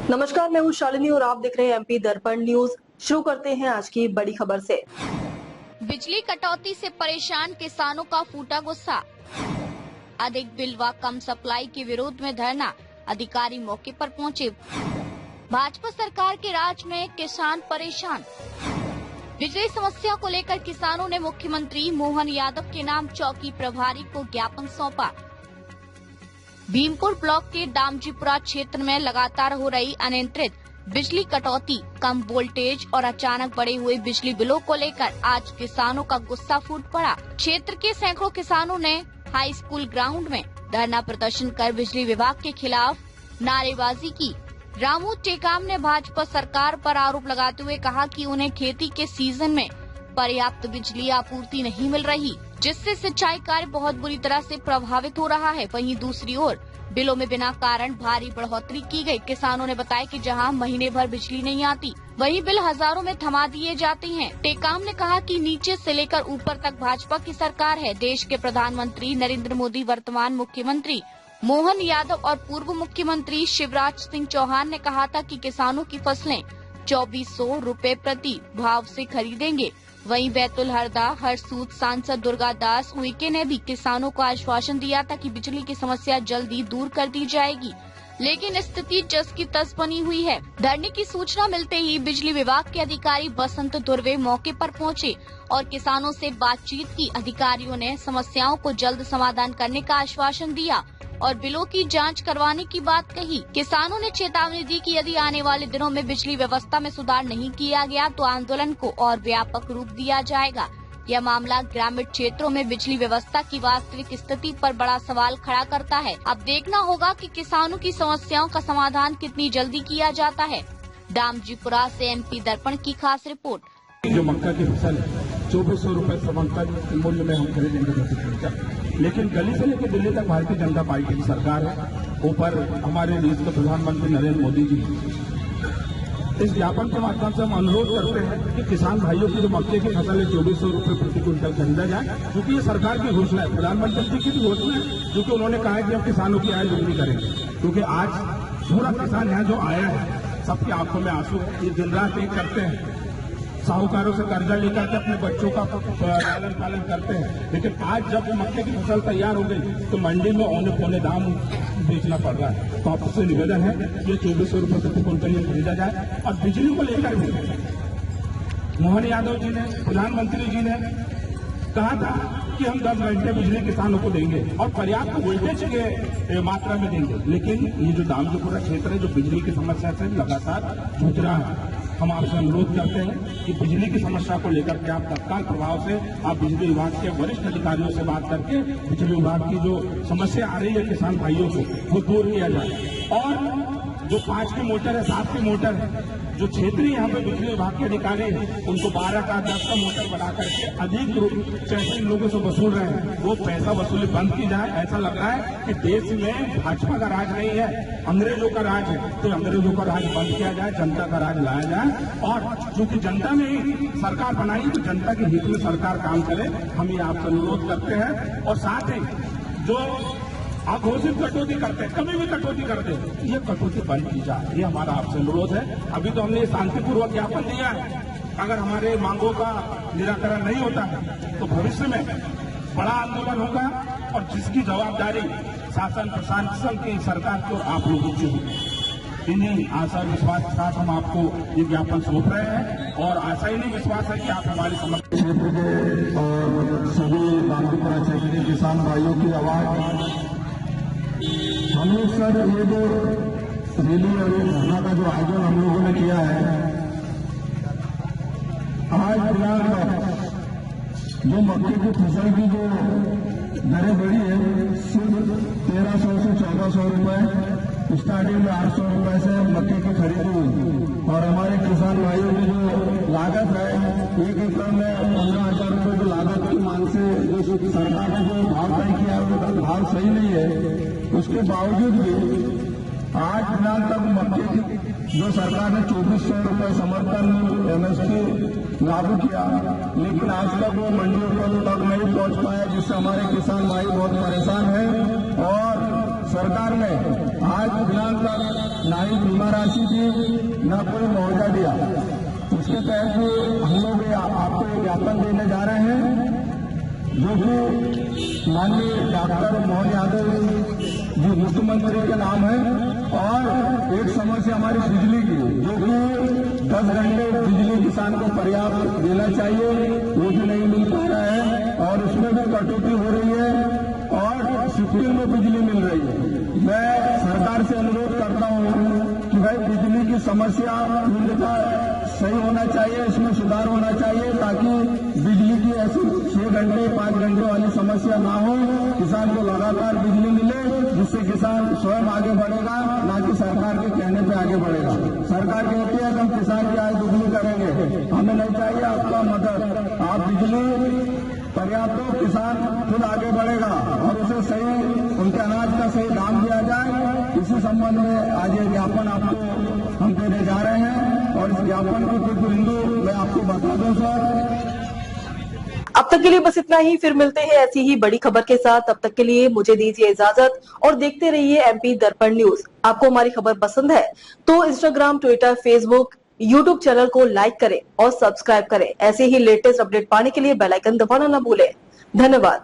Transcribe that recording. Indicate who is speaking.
Speaker 1: नमस्कार, मैं हूँ शालिनी और आप देख रहे हैं एमपी दर्पण न्यूज। शुरू करते हैं आज की बड़ी खबर से।
Speaker 2: बिजली कटौती से परेशान किसानों का फूटा गुस्सा। अधिक बिल व कम सप्लाई के विरोध में धरना, अधिकारी मौके पर पहुंचे। भाजपा सरकार के राज में किसान परेशान। बिजली समस्या को लेकर किसानों ने मुख्यमंत्री मोहन यादव के नाम चौकी प्रभारी को ज्ञापन सौंपा। भीमपुर ब्लॉक के दामजीपुरा क्षेत्र में लगातार हो रही अनियंत्रित बिजली कटौती, कम वोल्टेज और अचानक बढ़े हुए बिजली बिलों को लेकर आज किसानों का गुस्सा फूट पड़ा। क्षेत्र के सैकड़ों किसानों ने हाई स्कूल ग्राउंड में धरना प्रदर्शन कर बिजली विभाग के खिलाफ नारेबाजी की। रामू टेकाम ने भाजपा सरकार पर आरोप लगाते हुए कहा कि उन्हें खेती के सीजन में पर्याप्त बिजली आपूर्ति नहीं मिल रही, जिससे सिंचाई कार्य बहुत बुरी तरह से प्रभावित हो रहा है। वहीं दूसरी ओर बिलों में बिना कारण भारी बढ़ोतरी की गई। किसानों ने बताया कि जहां महीने भर बिजली नहीं आती, वहीं बिल हजारों में थमा दिए जाते हैं। टेकाम ने कहा कि नीचे से लेकर ऊपर तक भाजपा की सरकार है। देश के प्रधानमंत्री नरेंद्र मोदी, वर्तमान मुख्यमंत्री मोहन यादव और पूर्व मुख्यमंत्री शिवराज सिंह चौहान ने कहा था कि किसानों की फसलें 2400 रुपए प्रति भाव से खरीदेंगे। वहीं बैतुल हरदा हरसूद सांसद दुर्गा दास उइके ने भी किसानों को आश्वासन दिया था कि बिजली की समस्या जल्दी दूर कर दी जाएगी, लेकिन स्थिति जस की तस बनी हुई है। धरने की सूचना मिलते ही बिजली विभाग के अधिकारी बसंत दुर्वे मौके पर पहुंचे और किसानों से बातचीत की। अधिकारियों ने समस्याओं को जल्द समाधान करने का आश्वासन दिया और बिलों की जांच करवाने की बात कही। किसानों ने चेतावनी दी कि यदि आने वाले दिनों में बिजली व्यवस्था में सुधार नहीं किया गया तो आंदोलन को और व्यापक रूप दिया जाएगा। यह मामला ग्रामीण क्षेत्रों में बिजली व्यवस्था की वास्तविक स्थिति पर बड़ा सवाल खड़ा करता है। अब देखना होगा कि किसानों की समस्याओं का समाधान कितनी जल्दी किया जाता है। दामजीपुरा से एमपी दर्पण की खास रिपोर्ट।
Speaker 3: जो मक्का की फसल 2400 रुपए समर्थन मूल्य में हम खरीदेंगे, लेकिन गली से लेकर दिल्ली तक भारतीय जनता पार्टी की सरकार है। ऊपर हमारे देश के प्रधानमंत्री नरेंद्र मोदी जी, इस ज्ञापन के माध्यम से हम अनुरोध करते हैं कि किसान भाइयों की जो मक्के की फसल है 2400 रुपए प्रति क्विंटल खरीदा जाए, क्योंकि ये सरकार की घोषणा है, प्रधानमंत्री जी की भी घोषणा है, क्योंकि उन्होंने कहा है कि हम किसानों की आय दुगनी करेंगे। क्योंकि आज पूरा किसान यहाँ जो आया है, सबकी आंखों में आंसू है। ये दिन रात एक करते हैं, साहूकारों से कर्जा लेकर के अपने बच्चों का लालन पालन करते हैं, लेकिन आज जब मक्के की फसल तैयार हो गई तो मंडी में औने पौने दाम बेचना पड़ रहा है। तो आपसे निवेदन है कि 2400 रुपए प्रति क्विंटल खरीदा जाए। और बिजली को लेकर भी मोहन यादव जी ने, प्रधानमंत्री जी ने कहा था कि हम 10 घंटे बिजली किसानों को देंगे और पर्याप्त वोल्टेज के मात्रा में देंगे, लेकिन ये जो दामजीपुरा क्षेत्र है जो बिजली की समस्या से लगातार जूझ रहा है, हम आपसे अनुरोध करते हैं कि बिजली की समस्या को लेकर के आप तत्काल प्रभाव से आप बिजली विभाग के वरिष्ठ अधिकारियों से बात करके बिजली विभाग की जो समस्या आ रही है किसान भाइयों को, वो दूर किया जाए। और जो 5 की मोटर है, 7 की मोटर है, जो क्षेत्रीय यहाँ पे बिजली विभाग के अधिकारी हैं, उनको 12 का 10 का मोटर बढ़ा करके अधिक पैसे इन लोगों से वसूल रहे हैं, वो पैसा वसूली बंद की जाए। ऐसा लग रहा है कि देश में भाजपा का राज नहीं है, अंग्रेजों का राज है। तो अंग्रेजों का राज बंद किया जाए, जनता का राज लाया जाए। और क्योंकि जनता ने ही सरकार बनाई, तो जनता के हित में सरकार काम करे, हम ये आपसे अनुरोध करते हैं। और साथ ही जो अघोषित कटौती करते हैं, कभी भी कटौती करते हैं, ये कटौती बंद की जाए, ये हमारा आपसे अनुरोध है। अभी तो हमने शांतिपूर्वक ज्ञापन दिया है, अगर हमारे मांगों का निराकरण नहीं होता है तो भविष्य में बड़ा आंदोलन होगा और जिसकी जवाबदारी शासन प्रशासन की सरकार की और आप लोगों की होगी। इन्हीं आशा विश्वास के साथ हम आपको ये ज्ञापन सौंप रहे हैं और आशा ही नहीं विश्वास है कि आप हमारी समस्या
Speaker 4: क्षेत्र के और सभी दामजीपुरा क्षेत्र के किसान भाइयों की आवाज हम लोग सर ये जो रैली और ये धरना का जो आयोजन हम लोगों ने किया है, आज फिलहाल जो मक्के की फसल की जो दरें बढ़ी है, सिर्फ 1300 से 1400 रुपए, स्टार्टिंग में 800 रुपए से मक्के की खरीदी हुई। और हमारे किसान भाइयों की जो लागत है, 1 एकड़ में 15,000 रुपए की लागत की मांग से जो सरकार ने जो भाव तय किया है वो भाव सही नहीं है। उसके बावजूद भी आज फिलहाल तक मक्के की जो सरकार ने 2400 रुपए समर्थन एमएसपी लागू किया, लेकिन आज तक वो मंडियों तक नहीं पहुंच पाया, जिससे हमारे किसान भाई बहुत परेशान हैं। और सरकार ने आज फिलहाल तक ना ही बीमा राशि दी, न कोई मुआवजा दिया। उसके तहत हम लोग आपको एक ज्ञापन देने जा रहे हैं, जो कि माननीय डॉक्टर मोहन यादव जी मुख्यमंत्री के नाम है। और एक समस्या हमारी बिजली की, जो कि 10 घंटे बिजली किसान को पर्याप्त देना चाहिए, वो भी नहीं मिल पा रहा है और उसमें भी कटौती हो रही है और शिफ्टिंग में बिजली मिल रही है। मैं सरकार से अनुरोध करता हूं कि भाई बिजली की समस्या मूल्य का सही होना चाहिए, इसमें सुधार होना चाहिए, ताकि बिजली की ऐसी 6 घंटे 5 घंटे वाली समस्या ना हो, किसान को लगातार बिजली मिले, जिससे किसान स्वयं आगे बढ़ेगा, ना कि सरकार के कहने पे आगे बढ़ेगा। सरकार कहती है कि हम किसान की आय दुगनी करेंगे, हमें नहीं चाहिए आपका मदद। आप बिजली पर्याप्त हो, किसान खुद आगे बढ़ेगा और उसे सही उनके अनाज का सही दाम दिया जाए। इसी संबंध में आज ये ज्ञापन आपको हम देने जा रहे हैं और इस ज्ञापन की कुछ बिंदु मैं आपको बता दूं सर।
Speaker 1: अब तक के लिए बस इतना ही, फिर मिलते हैं ऐसी ही बड़ी खबर के साथ। तब तक के लिए मुझे दीजिए इजाजत और देखते रहिए एमपी दर्पण न्यूज। आपको हमारी खबर पसंद है तो Instagram, Twitter, Facebook, YouTube channel को लाइक करें और सब्सक्राइब करें। ऐसे ही लेटेस्ट अपडेट पाने के लिए बेल आइकन दबाना न भूलें। धन्यवाद।